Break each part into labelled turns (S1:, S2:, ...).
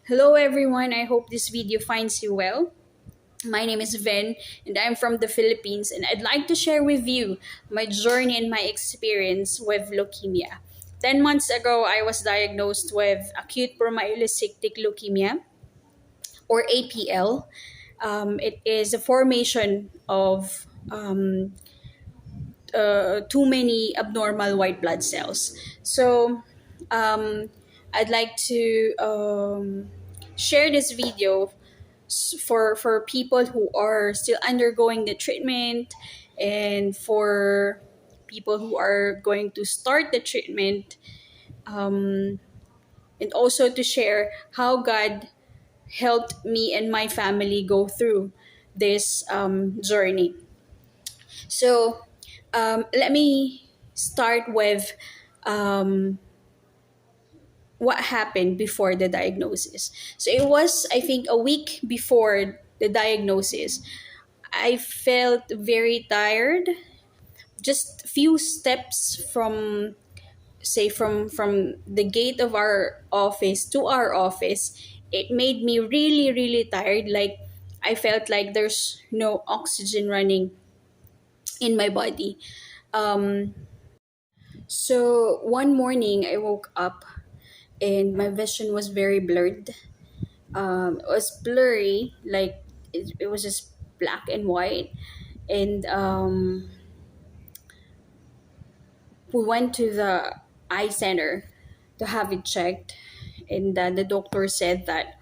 S1: Hello everyone, I hope this video finds you well. My name is Ven and I'm from the Philippines, and I'd like to share with you my journey and my experience with leukemia. 10 months ago, I was diagnosed with acute promyelocytic leukemia, or APL. It is a formation of too many abnormal white blood cells. So um, I'd like to share this video for people who are still undergoing the treatment, and for people who are going to start the treatment, um, and also to share how God helped me and my family go through this journey. So let me start with um, what happened before the diagnosis. So it was, I think, a week before the diagnosis. I felt very tired. Just few steps from, say, from the gate of our office to our office, it made me really really tired. Like, I felt like there's no oxygen running in my body. Um, so one morning I woke up and my vision was very blurred. It was blurry, like it was just black and white. And we went to the eye center to have it checked, and the doctor said that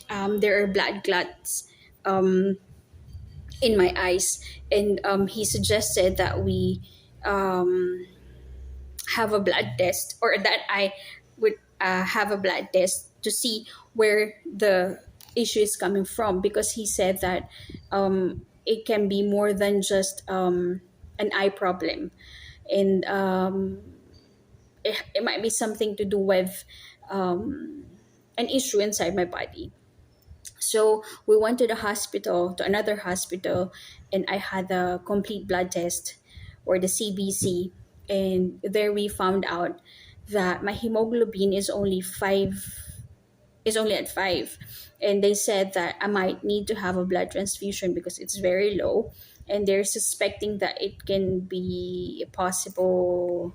S1: there are blood clots um, in my eyes, and he suggested that we um, have a blood test, or that I would have a blood test to see where the issue is coming from, because he said that it can be more than just an eye problem, and it might be something to do with an issue inside my body. So we went to the hospital, to another hospital, and I had a complete blood test, or the CBC. And there we found out that my hemoglobin is only at 5. And they said that I might need to have a blood transfusion because it's very low. And they're suspecting that it can be a possible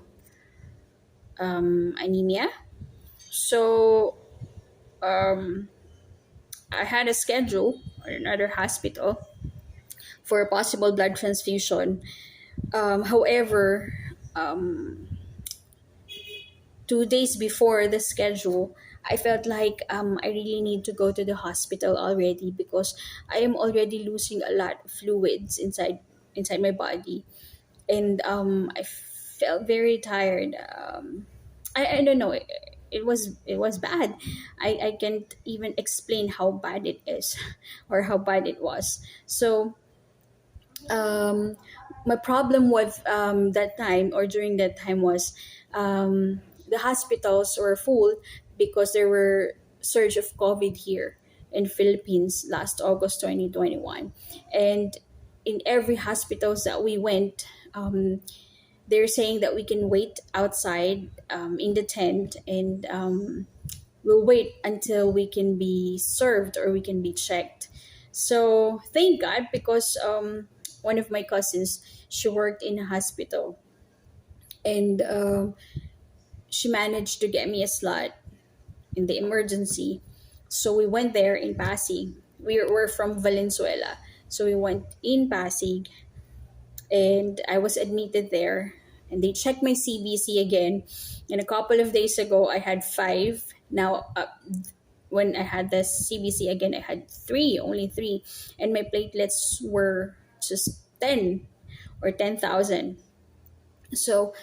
S1: anemia. So um, I had a schedule at another hospital for a possible blood transfusion. However, um, 2 days before the schedule, I felt like I really need to go to the hospital already, because I am already losing a lot of fluids inside my body, and I felt very tired. I don't know. It was bad. I can't even explain how bad it is, or how bad it was. So um, my problem with that time, or during that time, was the hospitals were full because there were surge of COVID here in Philippines last August 2021. And in every hospitals that we went, they're saying that we can wait outside in the tent, and we'll wait until we can be served or we can be checked. So thank God, because one of my cousins, she worked in a hospital, and she managed to get me a slot in the emergency. So we went there in Pasig. We were from Valenzuela, so we went in Pasig, and I was admitted there. And they checked my CBC again. And a couple of days ago, I had 5. Now, when I had the CBC again, I had 3, only 3. And my platelets were just 10, or 10,000. So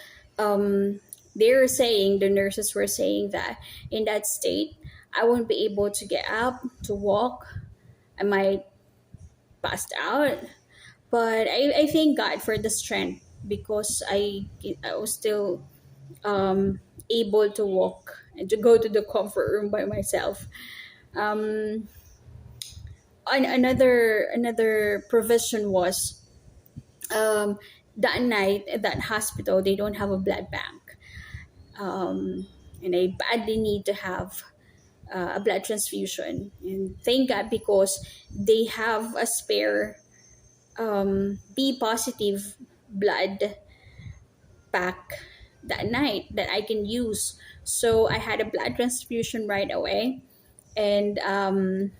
S1: they were saying, the nurses were saying that in that state, I won't be able to get up, to walk. I might passed out. But I thank God for the strength, because I was still able to walk and to go to the comfort room by myself. Um, another provision was, um, that night at that hospital, they don't have a blood bank, and I badly need to have a blood transfusion. And thank God, because they have a spare B positive blood pack that night that I can use. So I had a blood transfusion right away. And the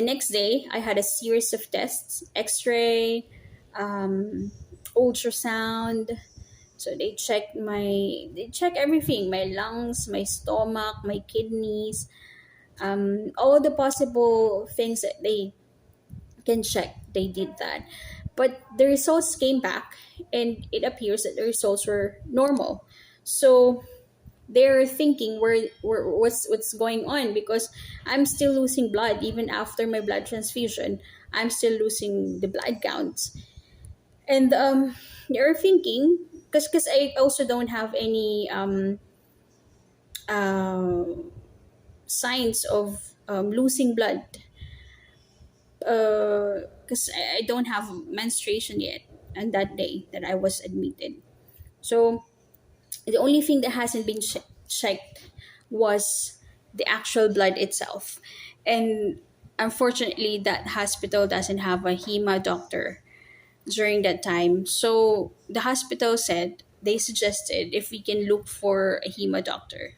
S1: next day, I had a series of tests: x ray, um, ultrasound. So they check everything: my lungs, my stomach, my kidneys, all the possible things that they can check. They did that. But the results came back, and it appears that the results were normal. So they're thinking what's going on, because I'm still losing blood even after my blood transfusion. I'm still losing the blood counts. And they're thinking, because I also don't have any uh, signs of losing blood, because I don't have menstruation yet on that day that I was admitted. So the only thing that hasn't been checked was the actual blood itself. And unfortunately, that hospital doesn't have a hema doctor during that time. So the hospital said, they suggested if we can look for a hema doctor.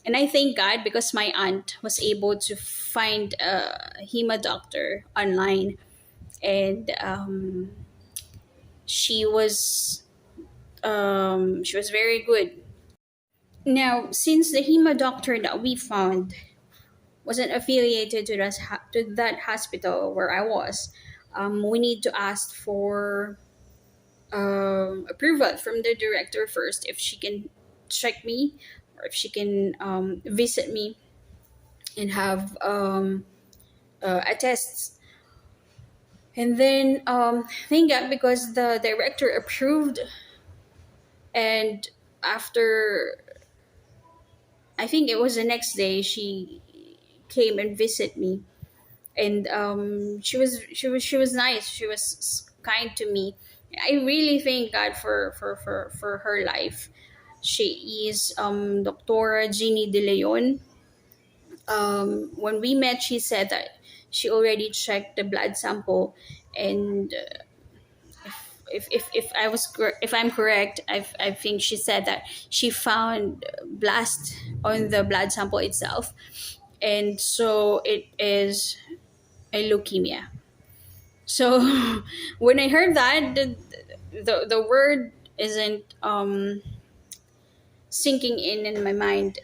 S1: And I thank God, because my aunt was able to find a hema doctor online. And she was she was very good. Now, since the hema doctor that we found wasn't affiliated to to that hospital where I was, we need to ask for approval from the director first, if she can check me, or if she can visit me and have a test. And then thank God, because the director approved. And after, I think it was the next day, she came and visit me. And she was nice. She was kind to me. I really thank God for her life. She is Dr. Jeannie De Leon. When we met, she said that she already checked the blood sample. And if I'm correct, I think she said that she found blast on the blood sample itself. And so it is a leukemia. So when I heard that, the word isn't sinking in my mind.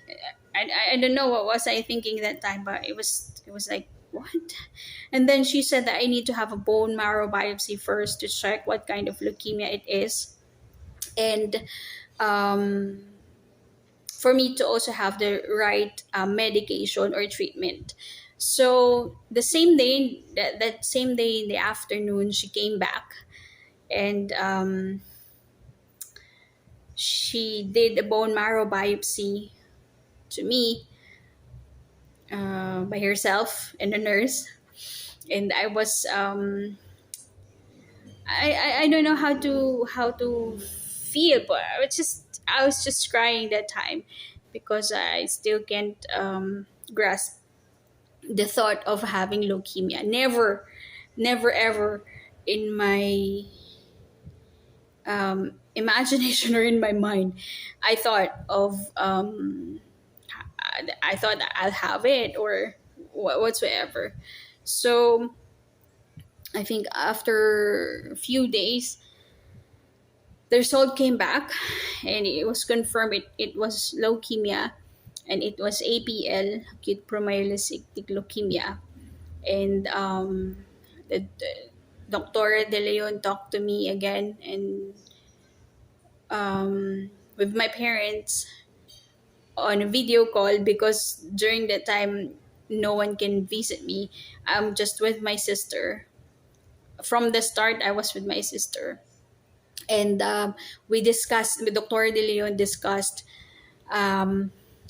S1: I don't know what was I thinking that time, but it was like, what? And then she said that I need to have a bone marrow biopsy first to check what kind of leukemia it is. And um, for me to also have the right medication or treatment. So the same day, that same day in the afternoon, she came back. And she did a bone marrow biopsy to me, by herself, and a nurse. And I was I don't know how to feel, but I was just crying that time, because I still can't grasp the thought of having leukemia. Never ever in my imagination or in my mind, I thought of I thought that I'll have it, or whatsoever. So I think after a few days, the result came back, and it was confirmed it was leukemia, and it was APL, acute promyelocytic leukemia. And the Dr. De Leon talked to me again, and with my parents on a video call, because during that time no one can visit me. I'm just with my sister. From the start, I was with my sister. And we discussed, Dr. De Leon discussed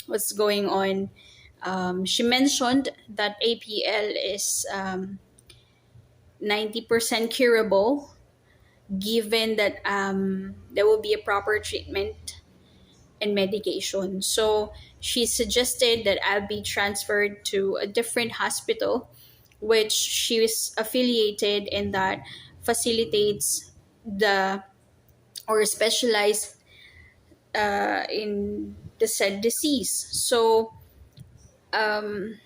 S1: what's going on. She mentioned that APL is 90% curable, given that there will be a proper treatment and medication. So she suggested that I'll be transferred to a different hospital, which she is affiliated and that facilitates the or specialized in the said disease. So um,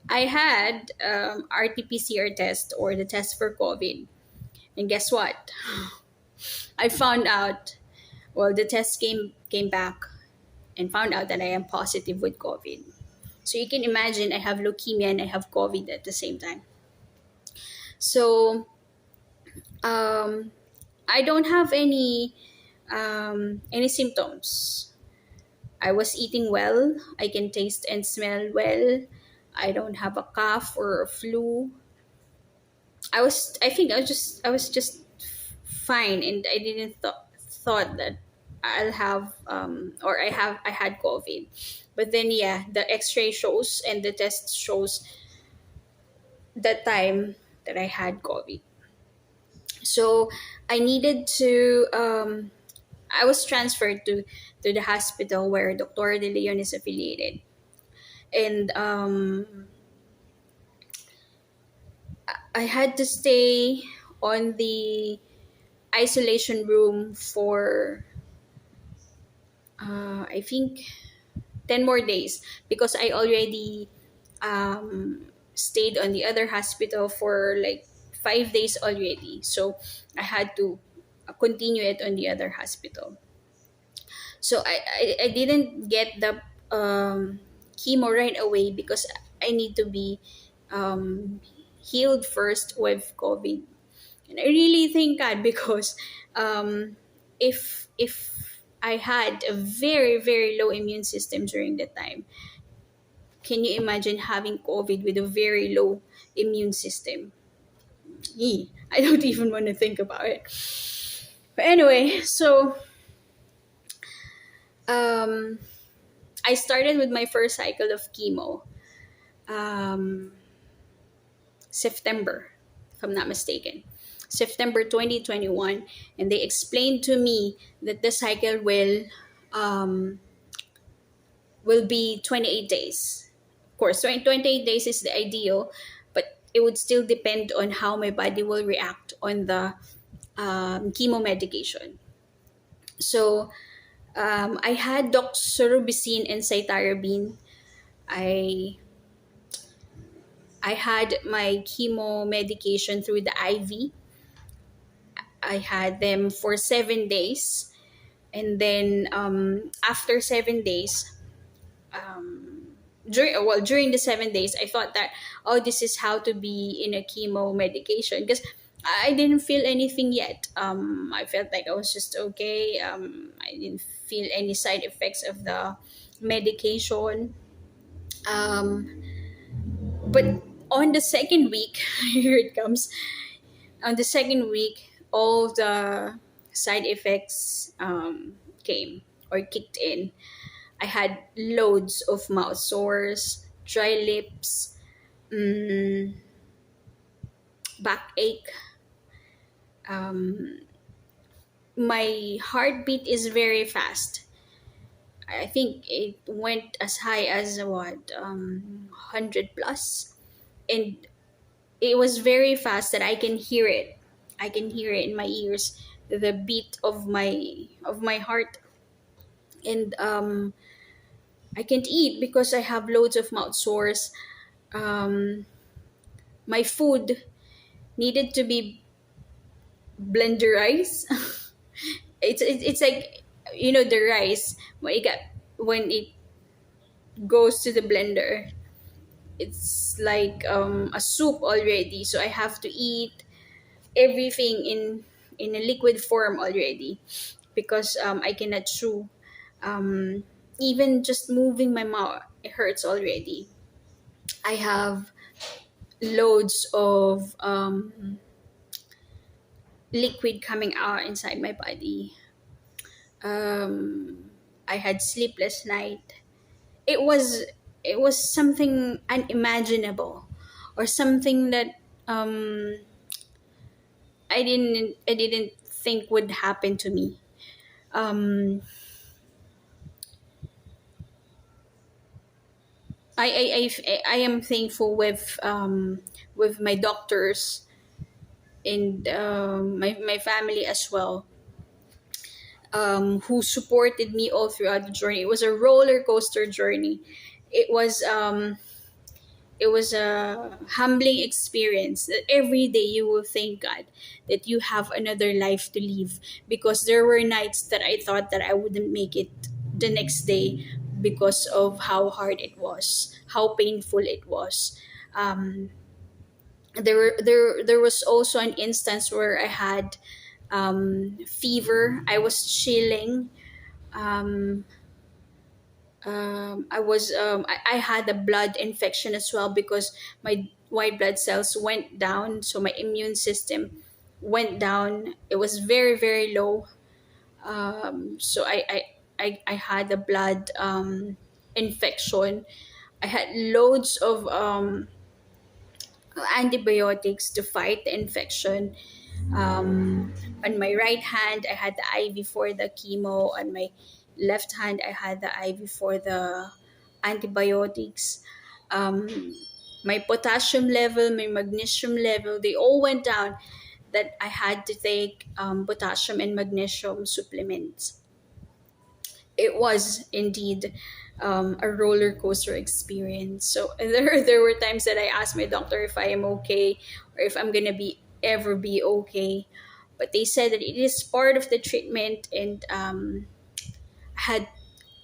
S1: I had RT-PCR test or the test for COVID, and guess what? I found out. Well, the test came back and found out that I am positive with COVID. So you can imagine I have leukemia and I have COVID at the same time. So um, I don't have any symptoms. I was eating well. I can taste and smell well. I don't have a cough or a flu. I was just fine, and I didn't thought that I'll have or I had COVID. But then yeah, the X-ray shows and the test shows the time that I had COVID. So I needed to I was transferred to the hospital where Dr. De Leon is affiliated. And I had to stay on the isolation room for I think 10 more days because I already stayed on the other hospital for like 5 days already. So I had to continue it on the other hospital. So I didn't get the chemo right away because I need to be um, healed first with COVID. And I really thank God because if I had a very very low immune system during that time, can you imagine having COVID with a very low immune system? I don't even want to think about it. But anyway, so um, I started with my first cycle of chemo um, September, if I'm not mistaken. September 2021. And they explained to me that the cycle um, will be 28 days. Of course, 28 days is the ideal, but it would still depend on how my body will react on the chemo medication. So I had doxorubicin and cytarabine. I I had my chemo medication through the IV. I had them for 7 days, and then after 7 days, during the 7 days, I thought that this is how to be in a chemo medication because I didn't feel anything yet. I felt like I was just okay. I didn't feel any side effects of the medication. Um, but on the second week, here it comes. On the second week, all the side effects came or kicked in. I had loads of mouth sores, dry lips, mm, backache. Um, my heartbeat is very fast. I think it went as high as what 100 plus, and it was very fast that I can hear it. I can hear it in my ears, the beat of my heart, and I can't eat because I have loads of mouth sores. My food needed to be blenderized. It's like the rice when it goes to the blender, it's like a soup already. So I have to eat everything in a liquid form already because I cannot chew. Um, Even just moving my mouth, it hurts already. I have loads of liquid coming out inside my body. I had sleepless night. It was it was something unimaginable, or something that um, I didn't think would happen to me. Um, I am thankful with my doctors and my family as well, who supported me all throughout the journey. It was a roller coaster journey. It was um, it was a humbling experience that every day you will thank God that you have another life to live, because there were nights that I thought that I wouldn't make it the next day because of how hard it was, how painful it was. Um, there was also an instance where I had fever. I was chilling. Um, I had a blood infection as well because my white blood cells went down, so my immune system went down. It was very very low. So I had a blood infection. I had loads of antibiotics to fight the infection. On my right hand, I had the IV for the chemo. On my left hand, I had the IV for the antibiotics. My potassium level, my magnesium level, they all went down. That I had to take potassium and magnesium supplements. It was indeed a roller coaster experience. So there were times that I asked my doctor if I am okay or if I'm gonna be okay, but they said that it is part of the treatment, and had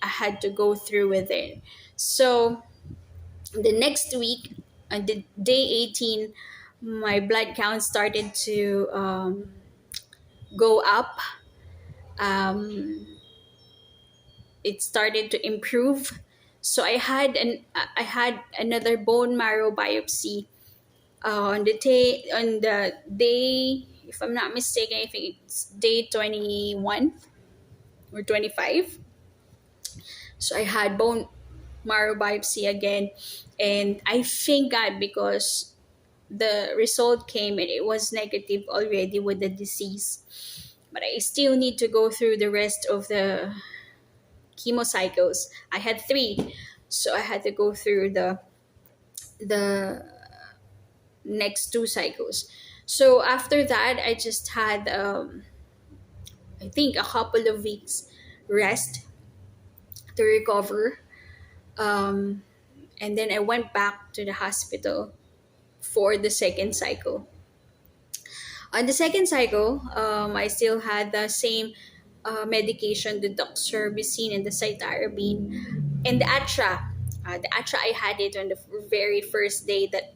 S1: I had to go through with it. So the next week, on the day 18, my blood count started to go up. Um, it started to improve. So I had another bone marrow biopsy on the day, if I'm not mistaken, I think it's day 21 or 25. So I had bone marrow biopsy again, and I thank God because the result came and it was negative already with the disease. But I still need to go through the rest of the chemo cycles. I had three, so I had to go through the next two cycles. So after that, I just had I think a couple of weeks rest to recover, um, and then I went back to the hospital for the second cycle. On the second cycle, I still had the same medication, the doxorubicin and the cytarabine, and the atra. The atra, I had it on the very first day that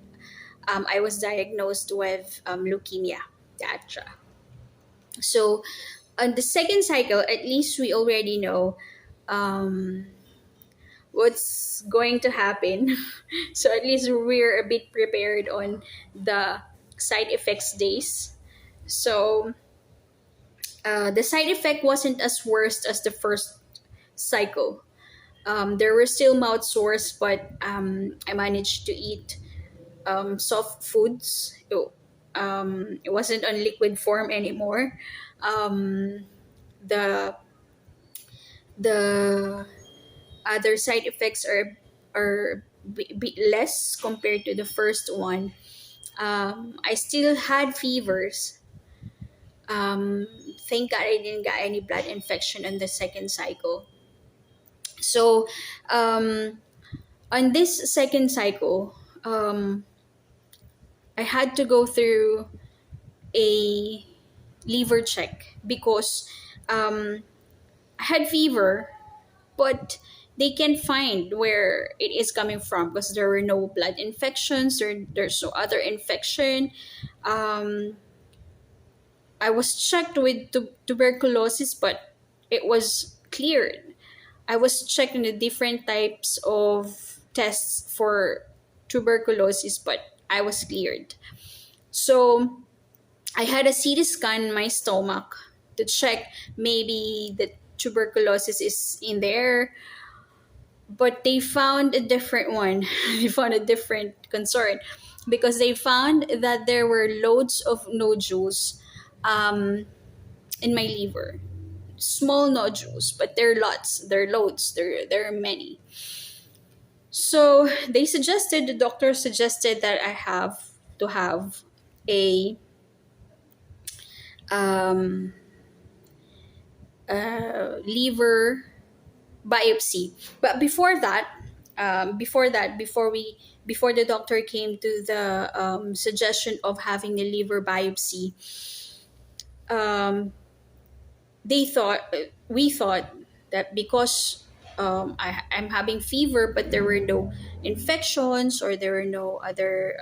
S1: I was diagnosed with leukemia, the atra. So on the second cycle, at least we already know um, what's going to happen. So at least we're a bit prepared on the side effects days. So the side effect wasn't as worst as the first cycle. There were still mouth sores, but I managed to eat soft foods. It wasn't on liquid form anymore. Um, the the other side effects are bit less compared to the first one. I still had fevers. Thank God I didn't get any blood infection on the second cycle. So on this second cycle, I had to go through a liver check because I had fever, but they can't find where it is coming from because there were no blood infections. There's no other infection. Um, I was checked with tuberculosis, but it was cleared. I was checked in the different types of tests for tuberculosis, but I was cleared. So I had a CT scan in my stomach to check maybe the tuberculosis is in there, but they found a different one. They found a different concern because they found that there were loads of nodules um, in my liver. Small nodules, but there are lots, there are loads, there are many. So the doctor suggested that I have to have a um, liver biopsy. But before the doctor came to the suggestion of having a liver biopsy, um, we thought that because I'm having fever, but there were no infections or there were no other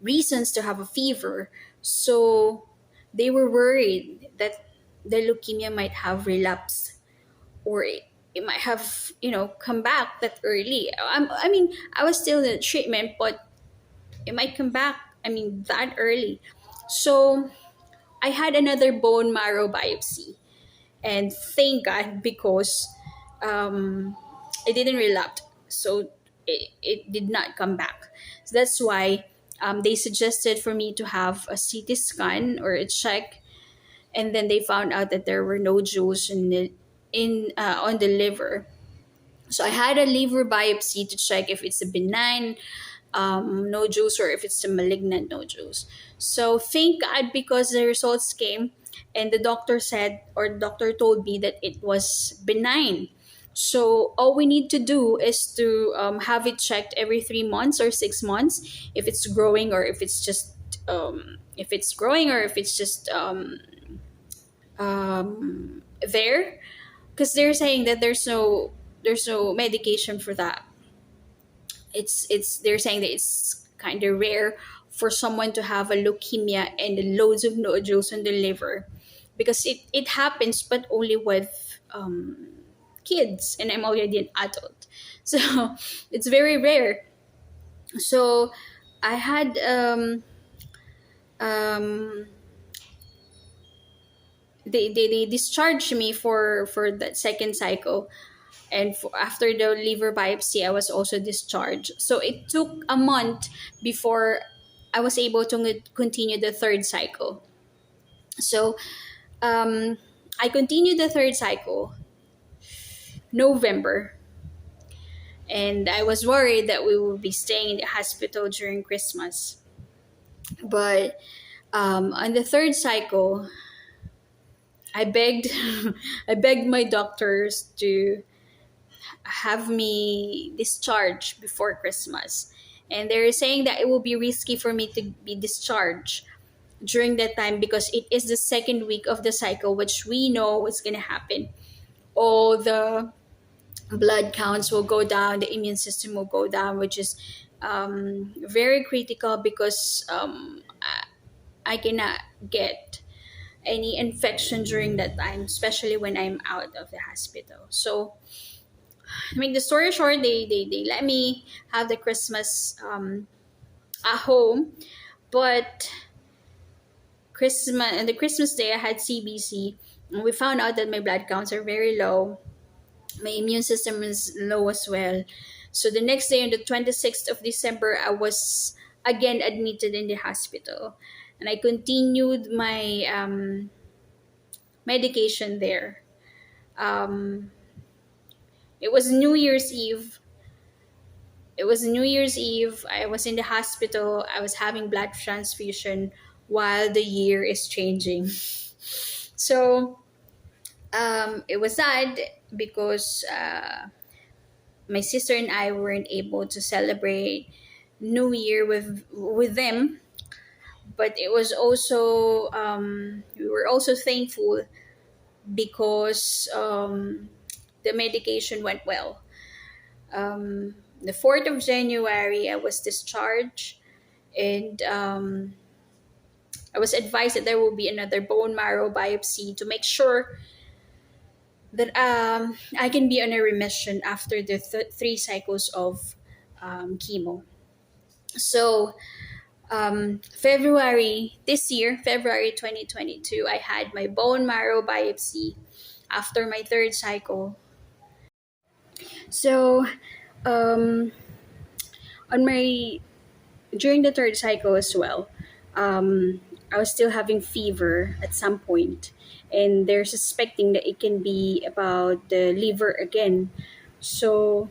S1: reasons to have a fever. So they were worried that the leukemia might have relapsed, or it might have, come back that early. I mean, I was still in treatment, but it might come back, that early. So I had another bone marrow biopsy, and thank God, because um, it didn't relapse. So it did not come back. So that's why they suggested for me to have a CT scan or a check, and then they found out that there were nodules in on the liver. So I had a liver biopsy to check if it's a benign nodules or if it's a malignant nodules. So thank God, because the results came, and the doctor told me that it was benign. So all we need to do is to have it checked every 3 months or 6 months if it's growing, or if it's growing, or if it's just there, because they're saying that there's no medication for that. It's they're saying that it's kind of rare for someone to have a leukemia and loads of nodules on the liver, because it happens, but only with kids, and I'm already an adult. So it's very rare. So I had um they discharged me for that second cycle, and after the liver biopsy I was also discharged. So it took a month before I was able to continue the third cycle. So I continued the third cycle November, and I was worried that we would be staying in the hospital during Christmas. But on the third cycle, I begged I begged my doctors to have me discharged before Christmas. And they're saying that it will be risky for me to be discharged during that time, because it is the second week of the cycle, which we know what's going to happen. All the blood counts will go down, the immune system will go down, which is very critical, because I cannot get any infection during that time, especially when I'm out of the hospital. So to make the story short, they let me have the Christmas at home, but Christmas and the Christmas day I had CBC, and we found out that my blood counts are very low. My immune system is low as well. So the next day, on the 26th of December, I was again admitted in the hospital, and I continued my medication there. Um, it was New Year's Eve. It was New Year's Eve. I was in the hospital. I was having blood transfusion while the year is changing. So it was sad, because my sister and I weren't able to celebrate New Year with them. But it was also we were also thankful, because the medication went well. The 4th of January, I was discharged, and I was advised that there will be another bone marrow biopsy to make sure that I can be on a remission after the 3 cycles of chemo. So, February 2022, I had my bone marrow biopsy after my third cycle. So, um, on my during the third cycle as well, I was still having fever at some point, and they're suspecting that it can be about the liver again. So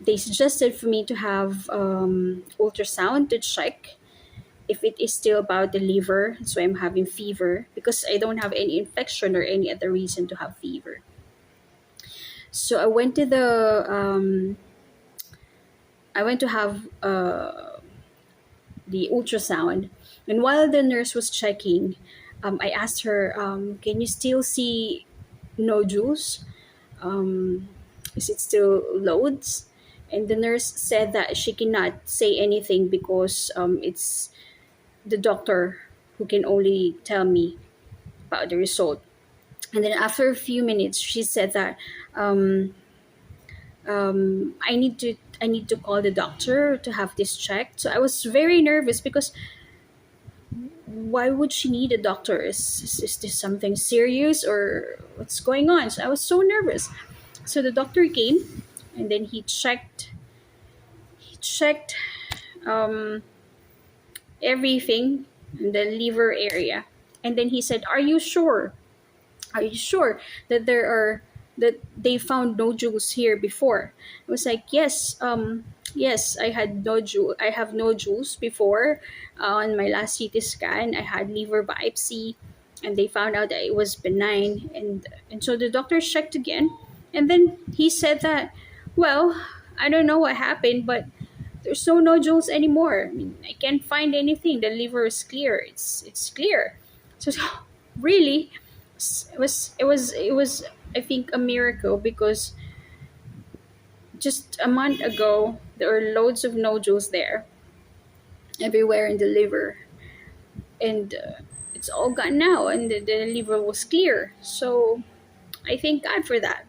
S1: they suggested for me to have ultrasound to check if it is still about the liver. So I'm having fever because I don't have any infection or any other reason to have fever. So I went to have the ultrasound, and while the nurse was checking, I asked her, "Can you still see nodules? Um, is it still loads?" And the nurse said that she cannot say anything because it's the doctor who can only tell me about the result. And then after a few minutes, she said that um, I need to call the doctor to have this checked. So I was very nervous because why would she need a doctor? Is this something serious or what's going on? So I was so nervous. So the doctor came, and then he checked um, everything in the liver area, and then he said, are you sure that that they found nodules here before?" I was like, yes, I have nodules before. On my last CT scan, I had liver biopsy, and they found out that it was benign. And so the doctor checked again, and then he said that, well, I don't know what happened, but there's no nodules anymore. I mean, I can't find anything. The liver is clear. It's clear. So really, it was I think a miracle, because just a month ago there were loads of nodules there everywhere in the liver, and it's all gone now, and the liver was clear. So I thank God for that.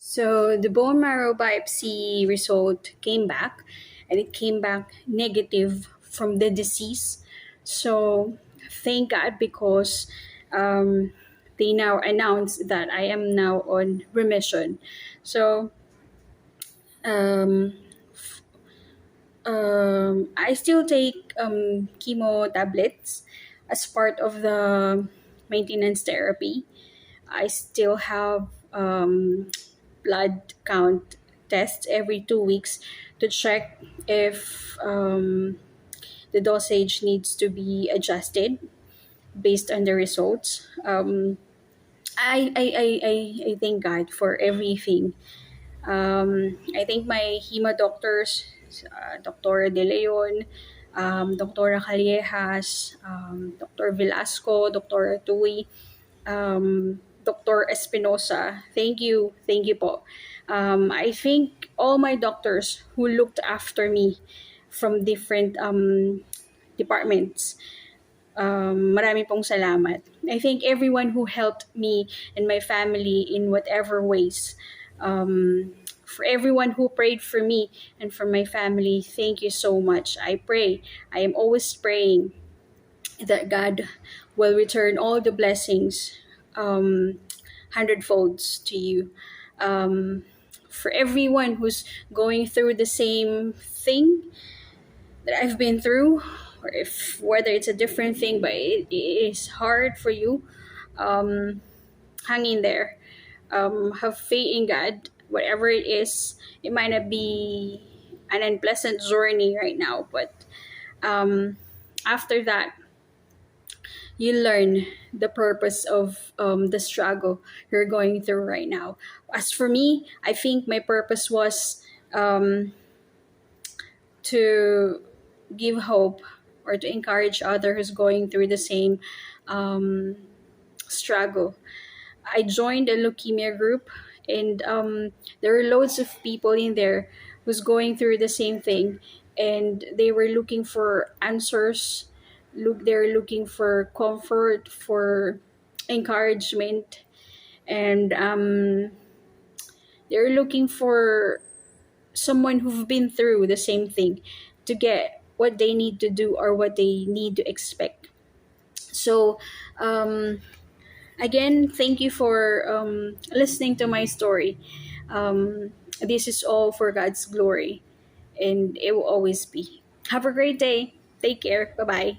S1: So the bone marrow biopsy result came back, and it came back negative from the disease. So thank God, because um, they now announced that I am now on remission. So um, I still take chemo tablets as part of the maintenance therapy. I still have blood count tests every 2 weeks to check if the dosage needs to be adjusted based on the results. I thank God for everything. I think my hema doctors, Dr. De Leon, Dr. Callejas, Dr. Velasco, Dr. Tui, Dr. Espinosa. Thank you po. I think all my doctors who looked after me from different departments, marami pong salamat. I thank everyone who helped me and my family in whatever ways. For everyone who prayed for me and for my family, thank you so much. I am always praying that God will return all the blessings hundredfolds to you. Um, for everyone who's going through the same thing that I've been through, or if whether it's a different thing, but it is hard for you, um, hang in there. Have faith in God. Whatever it is, it might not be an unpleasant journey right now, but um, after that, you learn the purpose of the struggle you're going through right now. As for me, I think my purpose was um, to give hope or to encourage others who's going through the same um, struggle. I joined a leukemia group, and there were loads of people in there who's going through the same thing, and they were looking for answers. They're looking for comfort, for encouragement, and they're looking for someone who've been through the same thing to get what they need to do or what they need to expect. So um, again, thank you for listening to my story. This is all for God's glory, and it will always be. Have a great day. Take care. Bye bye.